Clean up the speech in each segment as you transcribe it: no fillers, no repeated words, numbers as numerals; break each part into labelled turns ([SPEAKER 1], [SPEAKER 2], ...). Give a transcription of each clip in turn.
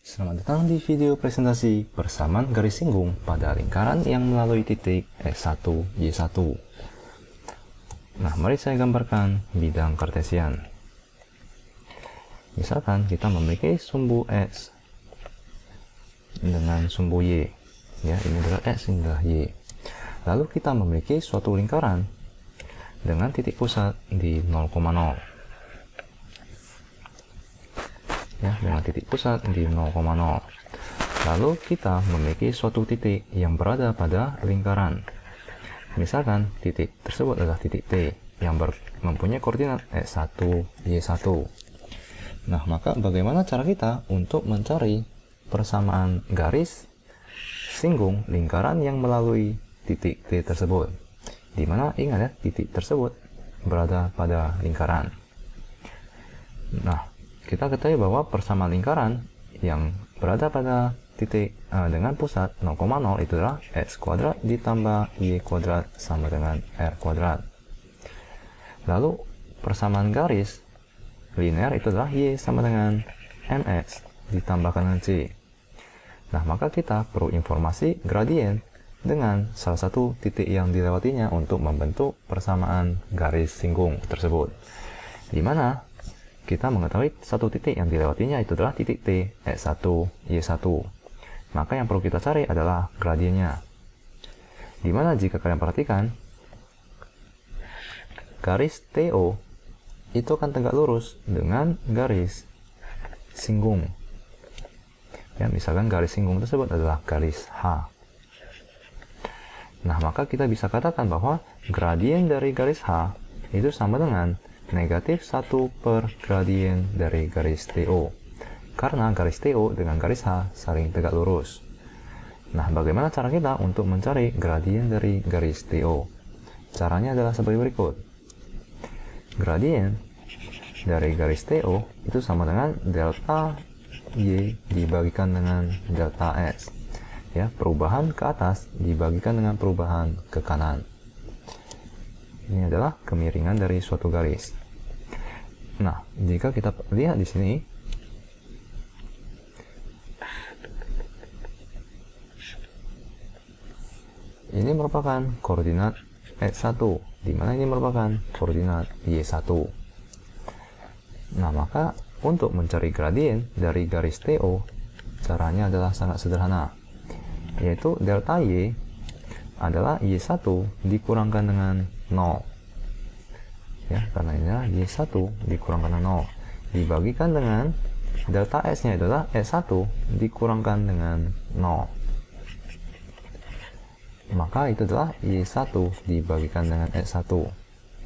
[SPEAKER 1] Selamat datang di video presentasi persamaan garis singgung pada lingkaran yang melalui titik X1, Y1. Nah, mari saya gambarkan bidang kartesian. Misalkan kita memiliki sumbu X dengan sumbu Y. Ya, ini adalah X, ini adalah Y. Lalu kita memiliki suatu lingkaran dengan titik pusat di 0,0. Ya, dengan titik pusat di 0,0. Lalu kita memiliki suatu titik yang berada pada lingkaran. Misalkan titik tersebut adalah titik T yang mempunyai koordinat X1, Y1. Nah, maka bagaimana cara kita untuk mencari persamaan garis singgung lingkaran yang melalui titik T tersebut? Dimana ingat ya, titik tersebut berada pada lingkaran. Nah, kita ketahui bahwa persamaan lingkaran yang berada pada titik dengan pusat 0,0 itu adalah x kuadrat ditambah y kuadrat sama dengan r kuadrat. Lalu persamaan garis linear itu adalah y sama dengan mx ditambahkan dengan c. Nah, maka kita perlu informasi gradien dengan salah satu titik yang dilewatinya untuk membentuk persamaan garis singgung tersebut, di mana kita mengetahui satu titik yang dilewatinya itu adalah titik T, X1, Y1. Maka yang perlu kita cari adalah gradiennya. Dimana jika kalian perhatikan, garis TO itu akan tegak lurus dengan garis singgung. Ya, misalkan garis singgung tersebut adalah garis H. Nah, maka kita bisa katakan bahwa gradien dari garis H itu sama dengan negatif 1 per gradien dari garis TO, karena garis TO dengan garis H saling tegak lurus. Nah, bagaimana cara kita untuk mencari gradien dari garis TO? Caranya adalah sebagai berikut. Gradien dari garis TO itu sama dengan delta Y dibagikan dengan delta X. Ya, perubahan ke atas dibagikan dengan perubahan ke kanan. Ini adalah kemiringan dari suatu garis. Nah, jika kita lihat di sini, ini merupakan koordinat X1, di mana ini merupakan koordinat Y1. Nah, maka untuk mencari gradien dari garis TO, caranya adalah sangat sederhana, yaitu delta Y adalah Y1 dikurangkan dengan 0. Ya, karena ini adalah Y1 dikurangkan dengan 0 dibagikan dengan delta S nya adalah S1 dikurangkan dengan 0. Maka itu adalah Y1 dibagikan dengan S1.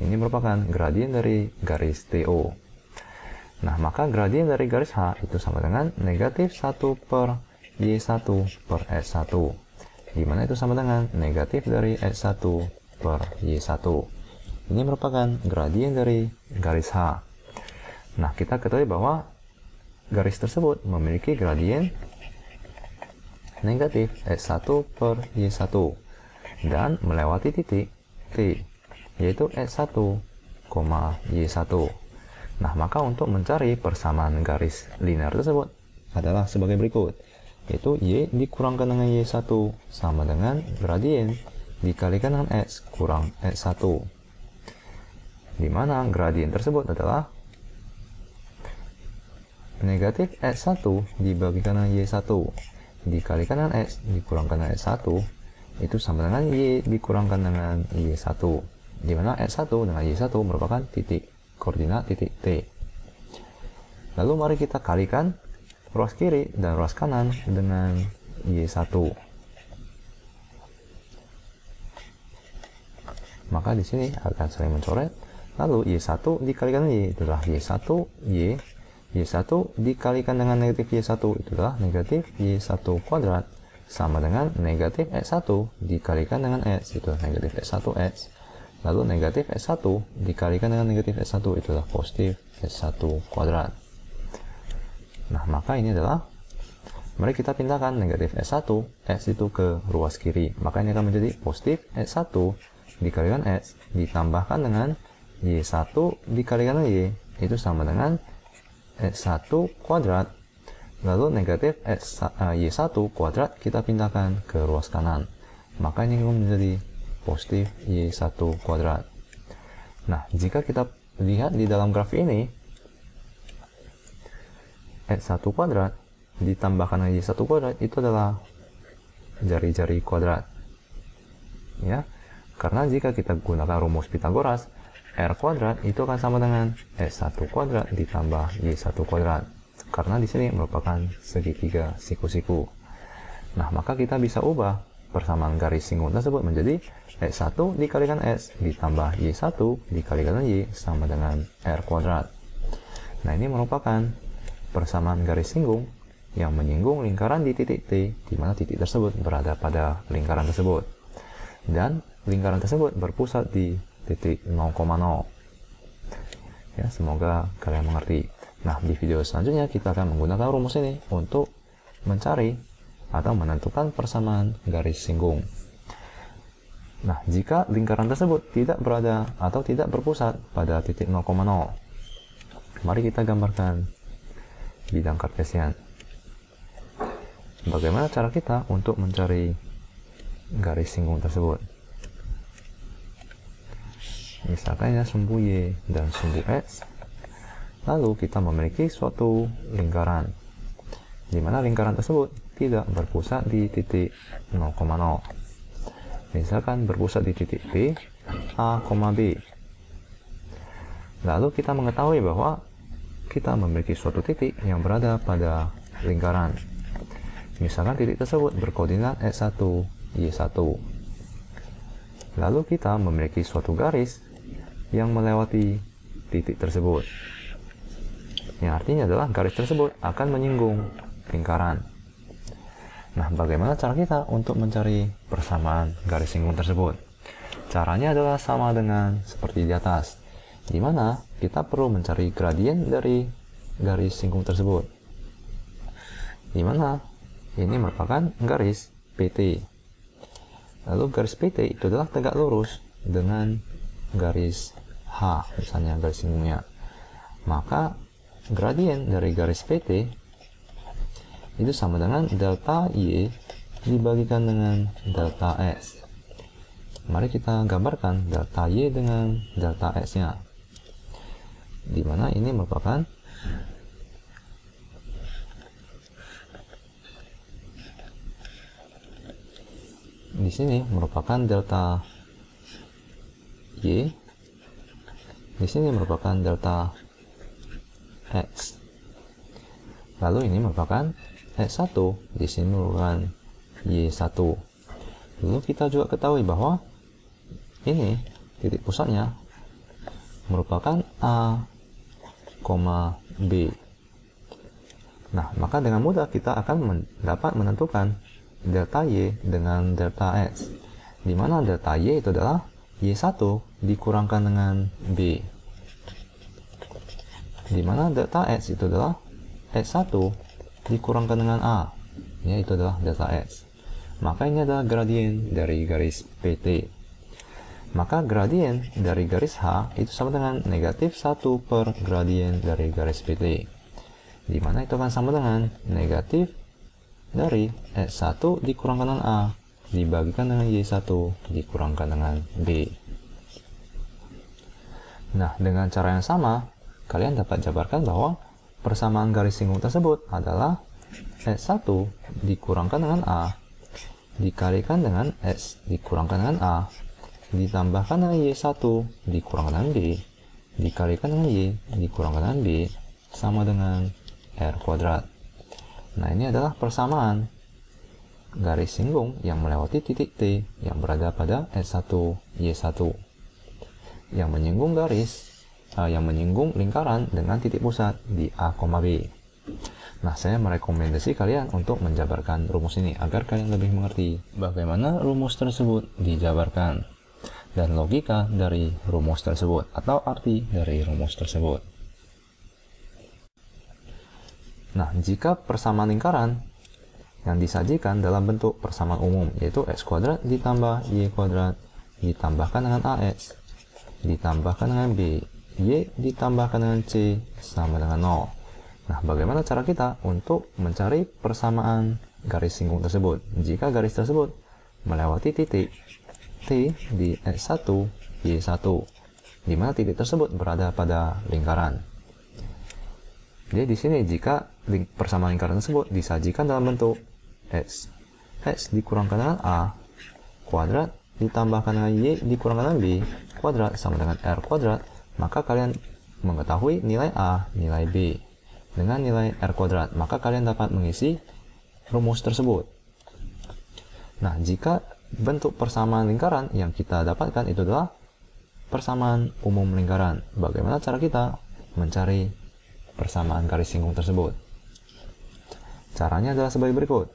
[SPEAKER 1] Ini merupakan gradien dari garis TO. Nah, maka gradien dari garis H itu sama dengan negatif 1 per Y1 per S1, dimana itu sama dengan negatif dari S1 per Y1. Ini merupakan gradien dari garis H. Nah, kita ketahui bahwa garis tersebut memiliki gradien negatif S1 per Y1 dan melewati titik T, yaitu S1, Y1. Nah, maka untuk mencari persamaan garis linear tersebut adalah sebagai berikut, yaitu Y dikurangkan dengan Y1 sama dengan gradien dikalikan dengan X kurang X1, di mana gradien tersebut adalah negatif X1 dibagikan dengan Y1 dikalikan dengan X dikurangkan dengan X1 itu sama dengan Y dikurangkan dengan Y1, di mana X1 dengan Y1 merupakan titik koordinat titik T. Lalu mari kita kalikan ruas kiri dan ruas kanan dengan Y1. Maka di sini akan saling mencoret. Lalu Y1 dikalikan Y itu adalah Y1 Y. Y1 dikalikan dengan negatif Y1 itu adalah negatif Y1 kuadrat sama dengan negatif X1 dikalikan dengan X itu adalah negatif X1X. Lalu negatif S1 dikalikan dengan negatif S1 itu adalah positif S1 kuadrat. Nah, maka ini adalah, mari kita pindahkan negatif S1 X itu ke ruas kiri. Maka ini akan menjadi positif S1 dikalikan X ditambahkan dengan Y1 dikalikan dengan Y itu sama dengan S1 kuadrat Lalu negatif Y1 kuadrat kita pindahkan ke ruas kanan. Maka ini menjadi positif Y1 kuadrat. Nah, jika kita lihat di dalam grafik ini, X1 kuadrat ditambahkan Y1 kuadrat itu adalah jari-jari kuadrat. Ya, karena jika kita gunakan rumus Pitagoras, R kuadrat itu akan sama dengan S1 kuadrat ditambah Y1 kuadrat. Karena di sini merupakan segitiga siku-siku. Nah, maka kita bisa ubah persamaan garis singgung tersebut menjadi X1 dikalikan S ditambah Y1 dikalikan Y sama dengan R kuadrat. Nah, ini merupakan persamaan garis singgung yang menyinggung lingkaran di titik T, di mana titik tersebut berada pada lingkaran tersebut. Dan lingkaran tersebut berpusat di titik 0,0. Ya, semoga kalian mengerti. Nah, di video selanjutnya kita akan menggunakan rumus ini untuk mencari atau menentukan persamaan garis singgung. Nah, jika lingkaran tersebut tidak berada atau tidak berpusat pada titik 0,0, mari kita gambarkan bidang kartesian. Bagaimana cara kita untuk mencari garis singgung tersebut? Misalkan ya sumbu Y dan sumbu X. Lalu kita memiliki suatu lingkaran, di mana lingkaran tersebut tidak berpusat di titik 0,0. Misalkan berpusat di titik B, A, B. Lalu kita mengetahui bahwa kita memiliki suatu titik yang berada pada lingkaran. Misalkan titik tersebut berkoordinat X1, Y1. Lalu kita memiliki suatu garis yang melewati titik tersebut. Yang artinya adalah garis tersebut akan menyinggung lingkaran. Nah, bagaimana cara kita untuk mencari persamaan garis singgung tersebut? Caranya adalah sama dengan seperti di atas, di mana kita perlu mencari gradien dari garis singgung tersebut, di mana ini merupakan garis PT. Lalu garis PT itu adalah tegak lurus dengan garis H, misalnya garis singgungnya. Maka gradien dari garis PT itu sama dengan delta Y dibagikan dengan delta X. Mari kita gambarkan delta Y dengan delta X-nya, di mana ini merupakan di sini merupakan delta Y, di sini merupakan delta X. Lalu ini merupakan X1, di sini merupakan Y1. Lalu kita juga ketahui bahwa ini titik pusatnya merupakan A, B. Nah, maka dengan mudah kita akan dapat menentukan delta Y dengan delta X, di mana delta Y itu adalah Y1 dikurangkan dengan B, di mana delta X itu adalah X1 dikurangkan dengan A, yaitu adalah delta X. Maka ini adalah gradien dari garis PT. Maka gradien dari garis H itu sama dengan negatif 1 per gradien dari garis PT, di mana itu akan sama dengan negatif dari X1 dikurangkan dengan A dibagikan dengan Y1 dikurangkan dengan B. Nah, dengan cara yang sama, kalian dapat jabarkan bahwa persamaan garis singgung tersebut adalah X1 dikurangkan dengan A dikalikan dengan X dikurangkan dengan A ditambahkan dengan Y1 dikurangkan dengan B dikalikan dengan Y dikurangkan dengan B sama dengan R kuadrat. Nah, ini adalah persamaan garis singgung yang melewati titik T yang berada pada X1, Y1 yang menyinggung lingkaran dengan titik pusat di A, B. Nah, saya merekomendasi kalian untuk menjabarkan rumus ini agar kalian lebih mengerti bagaimana rumus tersebut dijabarkan dan logika dari rumus tersebut atau arti dari rumus tersebut. Nah, jika persamaan lingkaran yang disajikan dalam bentuk persamaan umum, yaitu X kuadrat ditambah Y kuadrat ditambahkan dengan AX ditambahkan dengan B, Y ditambahkan dengan C sama dengan 0. Nah, bagaimana cara kita untuk mencari persamaan garis singgung tersebut? Jika garis tersebut melewati titik T di X1, Y1, di mana titik tersebut berada pada lingkaran. Jadi di sini jika persamaan lingkaran tersebut disajikan dalam bentuk X dikurangkan dengan A kuadrat ditambahkan dengan Y dikurangkan dengan B kuadrat sama dengan R kuadrat, maka kalian mengetahui nilai A, nilai B dengan nilai R kuadrat, maka kalian dapat mengisi rumus tersebut. Nah, jika bentuk persamaan lingkaran yang kita dapatkan itu adalah persamaan umum lingkaran, bagaimana cara kita mencari persamaan garis singgung tersebut? Caranya adalah sebagai berikut.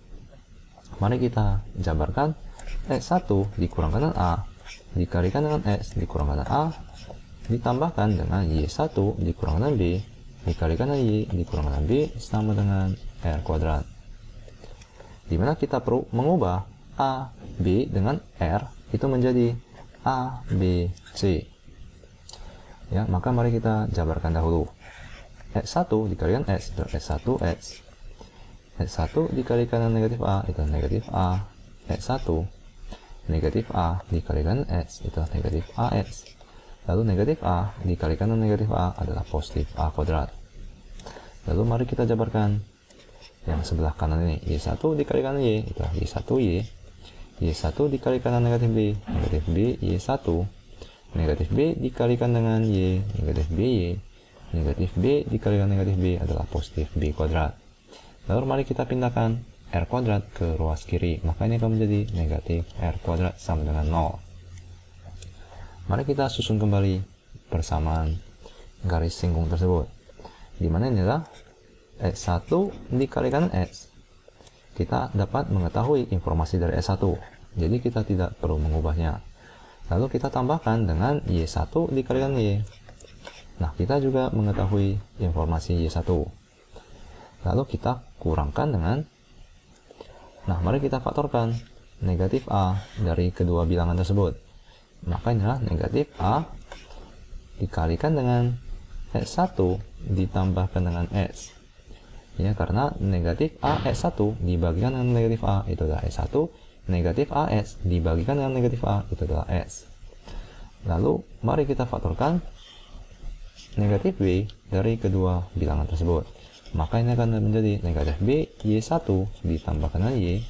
[SPEAKER 1] Mari kita jabarkan X1 dikurangkan dengan A dikalikan dengan X dikurangkan dengan A ditambahkan dengan Y1 dikurangkan dengan B dikalikan dengan Y dikurangkan dengan B sama dengan R kuadrat. Dimana kita perlu mengubah A, B dengan R itu menjadi A, B, C. Ya, maka mari kita jabarkan dahulu. X1 dikalikan X itu X1 X. X1 dikalikan dengan negatif A itu negatif A. X1 negatif A dikalikan X itu negatif AX. Lalu negatif A dikalikan dengan negatif A adalah positif A kuadrat. Lalu mari kita jabarkan yang sebelah kanan ini. Y1 dikalikan Y itu Y1Y. Y1 dikalikan dengan negatif B, negatif B Y1. Negatif B dikalikan dengan Y, negatif BY. Negatif B dikalikan negatif B adalah positif B kuadrat. Lalu mari kita pindahkan R kuadrat ke ruas kiri, maka ini akan menjadi negatif R kuadrat sama dengan 0. Mari kita susun kembali persamaan garis singgung tersebut, di mana ini adalah X1 dikalikan X. Kita dapat mengetahui informasi dari S1, jadi kita tidak perlu mengubahnya. Lalu kita tambahkan dengan Y1 dikalikan Y. Nah, kita juga mengetahui informasi Y1. Lalu kita kurangkan dengan, nah mari kita faktorkan negatif A dari kedua bilangan tersebut. Maka inilah negatif A dikalikan dengan X1 ditambahkan dengan X. Ya, karena negatif A X1 dibagikan dengan negatif A itu adalah X1, negatif AX dibagikan dengan negatif A itu adalah X. Lalu mari kita faktorkan negatif B dari kedua bilangan tersebut. Maka ini akan menjadi negatif B Y1 ditambahkan dengan Y.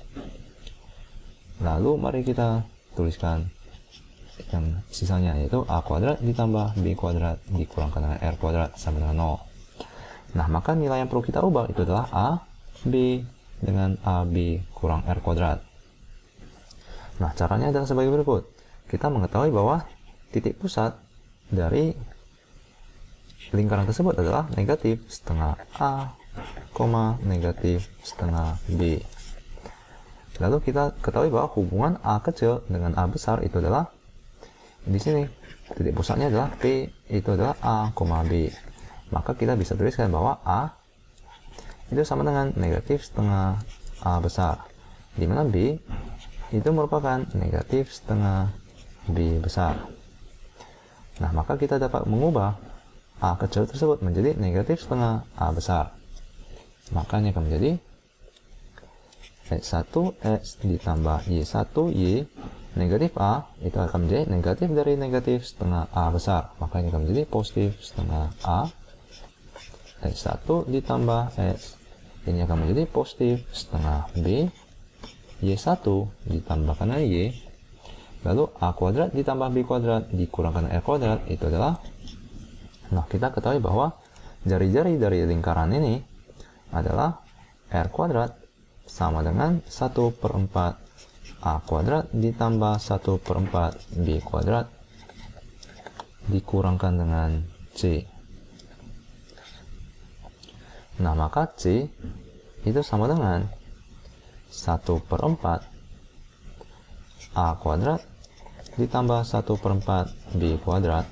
[SPEAKER 1] Lalu mari kita tuliskan yang sisanya, yaitu A kuadrat ditambah B kuadrat dikurangkan dengan R kuadrat sama dengan 0. Nah, maka nilai yang perlu kita ubah itu adalah A, B dengan AB kurang R kuadrat. Nah, caranya adalah sebagai berikut. Kita mengetahui bahwa titik pusat dari lingkaran tersebut adalah negatif setengah A, negatif setengah B. Lalu kita ketahui bahwa hubungan A kecil dengan A besar itu adalah di sini titik pusatnya adalah P itu adalah A, B. Maka kita bisa tuliskan bahwa A itu sama dengan negatif setengah A besar, di mana B itu merupakan negatif setengah B besar. Nah, maka kita dapat mengubah A kecil tersebut menjadi negatif setengah A besar. Maka ini akan menjadi X1X ditambah Y1Y negatif A itu akan menjadi negatif dari negatif setengah A besar. Maka ini akan menjadi positif setengah A. X1 ditambah X ini akan menjadi positif setengah B. Y1 ditambahkan dengan Y. Lalu A kuadrat ditambah B kuadrat dikurangkan R kuadrat itu adalah, nah kita ketahui bahwa jari-jari dari lingkaran ini adalah R kuadrat sama dengan 1/4 A kuadrat ditambah 1/4 B kuadrat dikurangkan dengan C. Nah, maka C itu sama dengan 1/4 A kuadrat ditambah 1/4 B kuadrat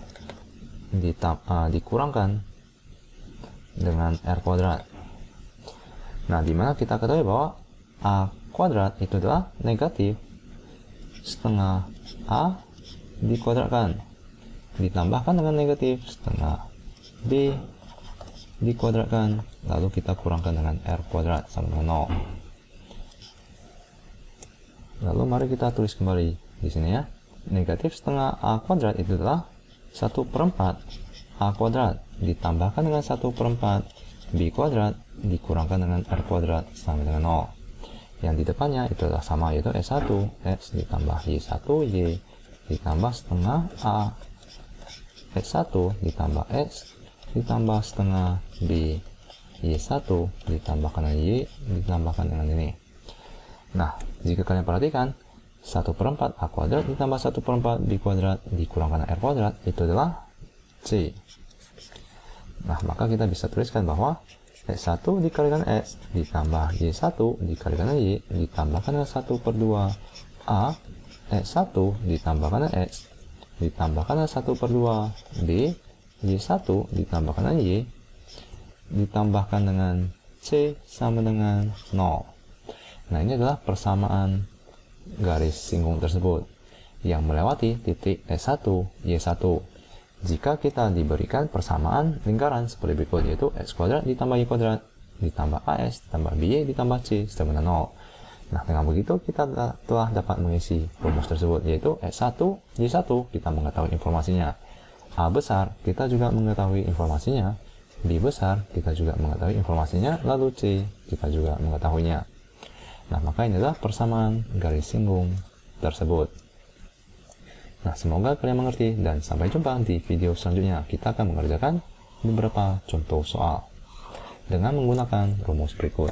[SPEAKER 1] dikurangkan dengan R kuadrat. Nah, dimana kita ketahui bahwa A kuadrat itu adalah negatif setengah A dikuadratkan ditambahkan dengan negatif setengah B dikuadratkan, lalu kita kurangkan dengan R kuadrat sama dengan 0. Lalu mari kita tulis kembali di sini ya. Negatif setengah A kuadrat itu adalah 1/4 A kuadrat ditambahkan dengan 1/4 B kuadrat dikurangkan dengan R kuadrat sama dengan 0. Yang di depannya itu adalah sama, yaitu S1 X ditambah Y1 Y ditambah setengah A X1 ditambah X ditambah setengah B Y1 ditambahkan dengan Y ditambahkan dengan ini. Nah, jika kalian perhatikan 1/4 A kuadrat ditambah 1/4 B kuadrat dikurangkan R kuadrat itu adalah C. Nah, maka kita bisa tuliskan bahwa X1 dikalikan X ditambah Y1 dikalikan Y ditambahkan dengan 1/2 A X1 ditambahkan dengan X ditambahkan dengan 1/2 B Y1 ditambahkan dengan Y ditambahkan dengan C sama dengan 0. Nah, ini adalah persamaan garis singgung tersebut yang melewati titik S1 Y1. Jika kita diberikan persamaan lingkaran seperti berikut, yaitu X kuadrat ditambah Y kuadrat ditambah AS ditambah BY ditambah C sama dengan 0. Nah, dengan begitu kita telah dapat mengisi rumus tersebut, yaitu S1 Y1 kita mengetahui informasinya, A besar kita juga mengetahui informasinya, B besar kita juga mengetahui informasinya, lalu C kita juga mengetahuinya. Nah, maka ini adalah persamaan garis singgung tersebut. Nah, semoga kalian mengerti dan sampai jumpa di video selanjutnya. Kita akan mengerjakan beberapa contoh soal dengan menggunakan rumus berikut.